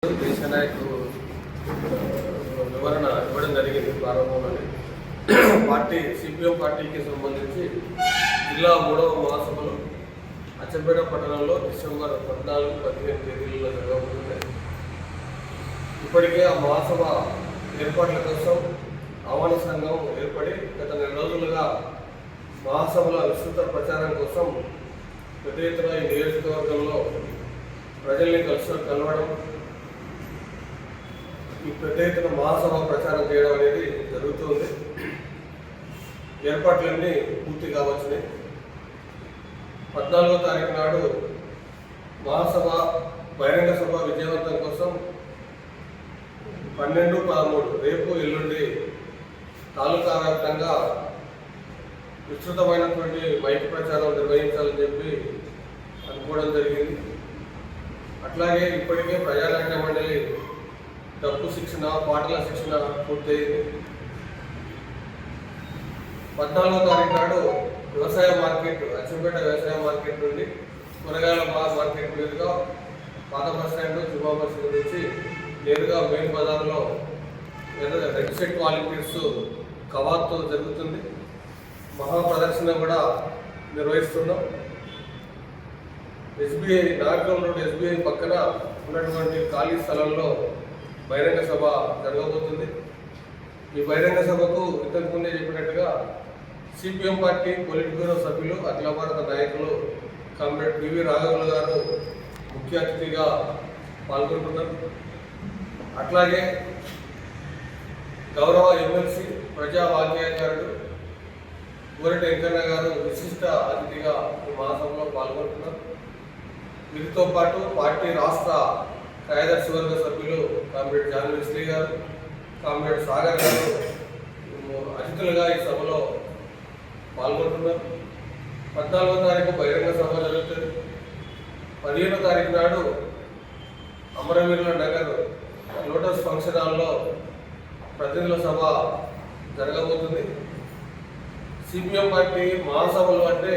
దేశ నాయకులు వివరణ ఇవ్వడం జరిగింది ప్రారంభంలోనే. పార్టీ సిపిఎం పార్టీకి సంబంధించి జిల్లా 3వ మహాసభలు అచ్చంపేట పట్టణంలో డిసెంబర్ 14-15 తేదీలలో జరగబోతున్నాయి. ఇప్పటికే ఆ మహాసభ ఏర్పాట్ల కోసం ఆహ్వాన సంఘం ఏర్పడి గత 2 రోజులుగా మహాసభల విస్తృత ప్రచారం కోసం పెద్ద ఎత్తున ఈ నియోజకవర్గంలో ప్రజల్ని కలవడం, ఈ పెద్ద ఎత్తున మహాసభ ప్రచారం చేయడం అనేది జరుగుతుంది. ఏర్పాట్లన్నీ పూర్తి కావచ్చున్నాయి. 14వ తారీఖు నాడు మహాసభ బహిరంగ సభ విజయవంతం కోసం 12-13 రేపు ఎల్లుండి తాలూకా వ్యాప్తంగా విస్తృతమైనటువంటి మైక్ ప్రచారం నిర్వహించాలని చెప్పి అనుకోవడం జరిగింది. అట్లాగే ఇప్పటికే ప్రజానాట్య మండలి డప్పు శిక్షణ, పాటల శిక్షణ పూర్తయింది. 14వ తారీఖు నాడు వ్యవసాయ మార్కెట్, అచ్చంపేట వ్యవసాయ మార్కెట్ నుండి కూరగాయల మార్కెట్ మీదుగా పాత బస్ స్టాండ్, జుమా మసీదు నుంచి నేరుగా మెయిన్ బజార్లో రెడ్ సెట్ వాలంటీర్స్ కవాత్తో జరుగుతుంది. మహా ప్రదర్శన కూడా నిర్వహిస్తున్నాం. ఎస్బీఐ నాగరం రోడ్ ఎస్బీఐ పక్కన ఉన్నటువంటి ఖాళీ స్థలంలో బహిరంగ సభ జరగబోతుంది. ఈ బహిరంగ సభకు ఇంతకు ముందే చెప్పినట్టుగా సిపిఎం పార్టీ పొలిట్ బ్యూరో సభ్యులు, అఖిల భారత నాయకులు కామ్రేడ్ పివి రాఘవులు గారు ముఖ్య అతిథిగా పాల్గొంటున్నారు. అట్లాగే గౌరవ ఎమ్మెల్సీ ప్రజా వాగ్యాకారుడు గోరెడ్డి వెంకన్న గారు విశిష్ట అతిథిగా ఈ మహాసభలో పాల్గొంటున్నారు. వీరితో పాటు పార్టీ రాష్ట్ర కార్యదర్శి వర్గ సభ్యులు కామ్రేడ్ జాన్వి శ్రీ గారు, కామ్రేడ్ సాగర్ గారు అతిథులుగా ఈ సభలో పాల్గొంటున్నారు. 14వ తారీఖు బహిరంగ సభ జరుగుతుంది. 15వ తారీఖు నాడు అమరవీరుల నగర్ లోటస్ ఫంక్షన్ హాల్లో ప్రతినిధుల సభ జరగబోతుంది. సిపిఎం పార్టీ మహాసభలు అంటే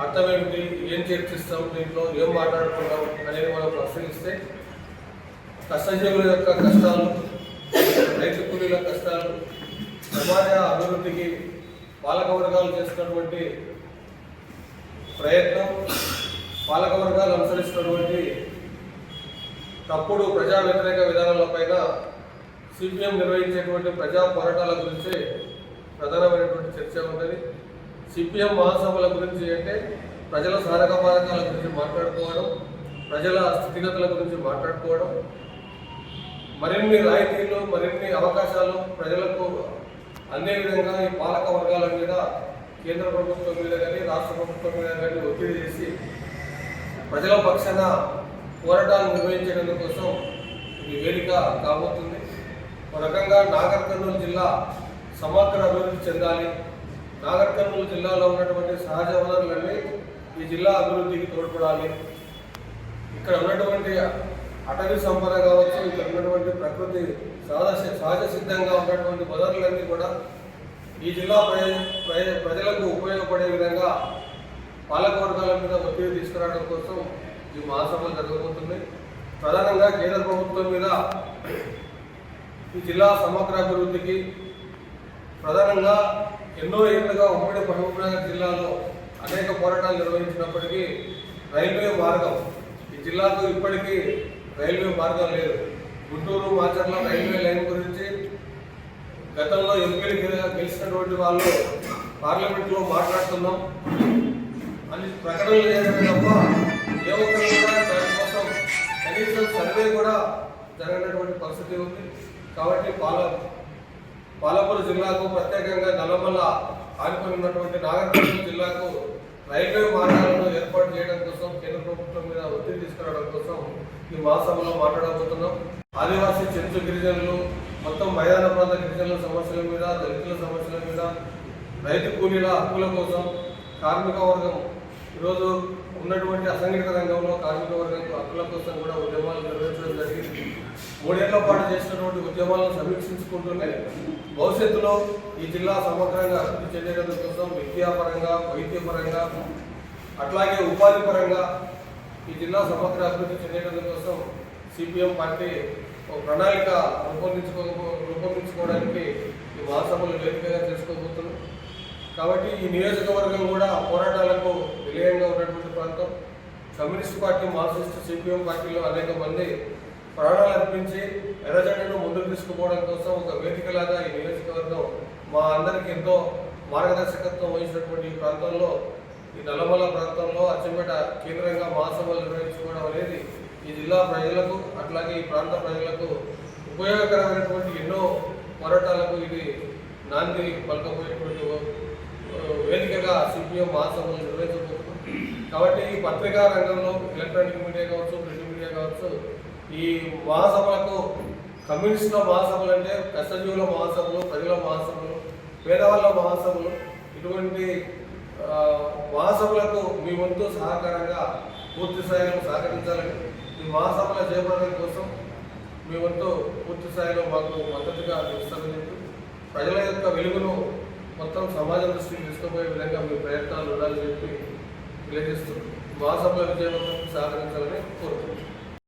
అర్థం ఏమిటి, ఏం చర్చిస్తాం, దీంట్లో ఏం మాట్లాడుకుంటాం అనేది మనం పరిశీలిస్తే కష్టజీవుల యొక్క కష్టాలు, రైతు కూలీల కష్టాలు, సమాజ అభివృద్ధికి పాలక వర్గాలు చేస్తున్నటువంటి ప్రయత్నం, పాలక వర్గాలు అనుసరిస్తున్నటువంటి తప్పుడు ప్రజా వ్యతిరేక విధానాలపైన సిపిఎం నిర్వహించేటువంటి ప్రజా పోరాటాల గురించి ప్రధానమైనటువంటి చర్చ ఉంటుంది. సిపిఎం మహాసభల గురించి అంటే ప్రజల సాధక బాధకాల గురించి మాట్లాడుకోవడం, ప్రజల స్థితిగతుల గురించి మాట్లాడుకోవడం, మరిన్ని రాయితీలు, మరిన్ని అవకాశాలు ప్రజలకు అందే విధంగా ఈ పాలక వర్గాల మీద కేంద్ర ప్రభుత్వం మీద కానీ రాష్ట్ర ప్రభుత్వం మీద కానీ ఒత్తిడి చేసి ప్రజల పక్షాన పోరాటాలు నిర్వహించడం కోసం ఇది వేదిక కాబోతుంది. ఒక రకంగా నాగర్ కర్నూలు జిల్లా సమగ్ర అభివృద్ధి చెందాలి, నాగర్ కర్నూలు జిల్లాలో ఉన్నటువంటి సహజ వనరులన్నీ ఈ జిల్లా అభివృద్ధికి తోడ్పడాలి, ఇక్కడ ఉన్నటువంటి అటవీ సంపద కావచ్చు, ఇక్కడ ఉన్నటువంటి ప్రకృతి సహజ సిద్ధంగా ఉన్నటువంటి వనరులన్నీ కూడా ఈ జిల్లా ప్రజలకు ఉపయోగపడే విధంగా పాలకవర్గాల మీద ఒత్తిడి తీసుకురావడం కోసం ఈ మహాసభలు జరగబోతుంది. ప్రధానంగా కేంద్ర ప్రభుత్వం మీద ఈ జిల్లా సమగ్ర అభివృద్ధికి ప్రధానంగా ఎన్నో ఏళ్లుగా ఉమ్మడి మహబూబ్నగర్ జిల్లాలో అనేక పోరాటాలు నిర్వహించినప్పటికీ రైల్వే మార్గం, ఈ జిల్లాకు ఇప్పటికీ రైల్వే మార్గం లేదు. గుంటూరు మాచర్ల రైల్వే లైన్ గురించి గతంలో ఎంపీలు గెలిచినటువంటి వాళ్ళు పార్లమెంట్లో మాట్లాడుతున్నాం అని ప్రకటనలు చేయడమే తప్ప ఏ ఒక్కరు కూడా దానికోసం కనీసం సర్వే కూడా జరగనటువంటి పరిస్థితి ఉంది. కాబట్టి పాలమూరు జిల్లాకు, ప్రత్యేకంగా నల్లమల్ల ఆనుకొని ఉన్నటువంటి నాగర్ కర్నూలు జిల్లాకు రైల్వే మార్గాలను ఏర్పాటు చేయడం కోసం కేంద్ర ప్రభుత్వం మీద ఒత్తిడి తీసుకురావడం కోసం ఈ మహాసభలో మాట్లాడబోతున్నాం. ఆదివాసీ చెంచు గిరిజనులు, మొత్తం మైదాన ప్రాంత గిరిజనుల సమస్యల మీద, దళితుల సమస్యల మీద, రైతు కూలీల హక్కుల కోసం, కార్మిక వర్గం ఈరోజు ఉన్నటువంటి అసంఘటిత రంగంలో కార్మిక వర్గం హక్కుల కోసం కూడా ఉద్యమాలు నిర్వహించడం జరిగింది. 3 ఏళ్ల పాటు చేసినటువంటి ఉద్యమాలను సమీక్షించుకుంటూనే భవిష్యత్తులో ఈ జిల్లా సమగ్రంగా అభివృద్ధి చెందడం కోసం విద్యాపరంగా, వైద్యపరంగా, అట్లాగే ఉపాధి పరంగా ఈ జిల్లా సమగ్ర అభివృద్ధి చెందడం కోసం సిపిఎం పార్టీ ఒక ప్రణాళిక రూపొందించుకోవడానికి ఈ మహాసభలు వేదికగా చేసుకోబోతున్నాం. కాబట్టి ఈ నియోజకవర్గం కూడా పోరాటాలకు విలయంగా ఉన్నటువంటి ప్రాంతం. కమ్యూనిస్ట్ పార్టీ, మార్క్సిస్ట్, సిపిఎం పార్టీలో అనేక మంది ప్రాణాలు అర్పించి ఎర్రజెండాను ముందుకు తీసుకుపోవడం కోసం ఒక వేదికలాగా ఈ నియోజకవర్గం మా అందరికీ ఎంతో మార్గదర్శకత్వం వహించినటువంటి ఈ ప్రాంతంలో, ఈ నల్లమల ప్రాంతంలో అచ్చంపేట కేంద్రంగా మహాసభలు నిర్వహించుకోవడం అనేది ఈ జిల్లా ప్రజలకు అట్లాగే ఈ ప్రాంత ప్రజలకు ఉపయోగకరమైనటువంటి ఎన్నో పోరాటాలకు ఇది నాంది పలకపోయేటువంటి వేదికగా సిపిఎం మహాసభలు నిర్వహించబోతున్నాం. కాబట్టి ఈ పత్రికా రంగంలో ఎలక్ట్రానిక్ మీడియా కావచ్చు, ప్రింట్ మీడియా కావచ్చు, ఈ మహాసభలకు కమ్యూనిస్టుల మహాసభలు అంటే కష్టజీవుల మహాసభలు, ప్రజల మహాసభలు, పేదవాళ్ళ మహాసభలు, ఇటువంటి మహాసభలకు మీ వంతు సహకారంగా పూర్తి స్థాయిలో సహకరించాలని, ఈ మహాసభల చేపట్టడం కోసం మీ వంతు పూర్తి స్థాయిలో మాకు మద్దతుగా నిలుస్తారని చెప్పి ప్రజల యొక్క వెలుగును మొత్తం సమాజం దృష్టికి తీసుకుపోయే విధంగా మీ ప్రయత్నాలు ఉండాలని చెప్పి తెలియజేస్తూ మహాసభల విజయవంతం సహకరించాలని కోరుతున్నాను.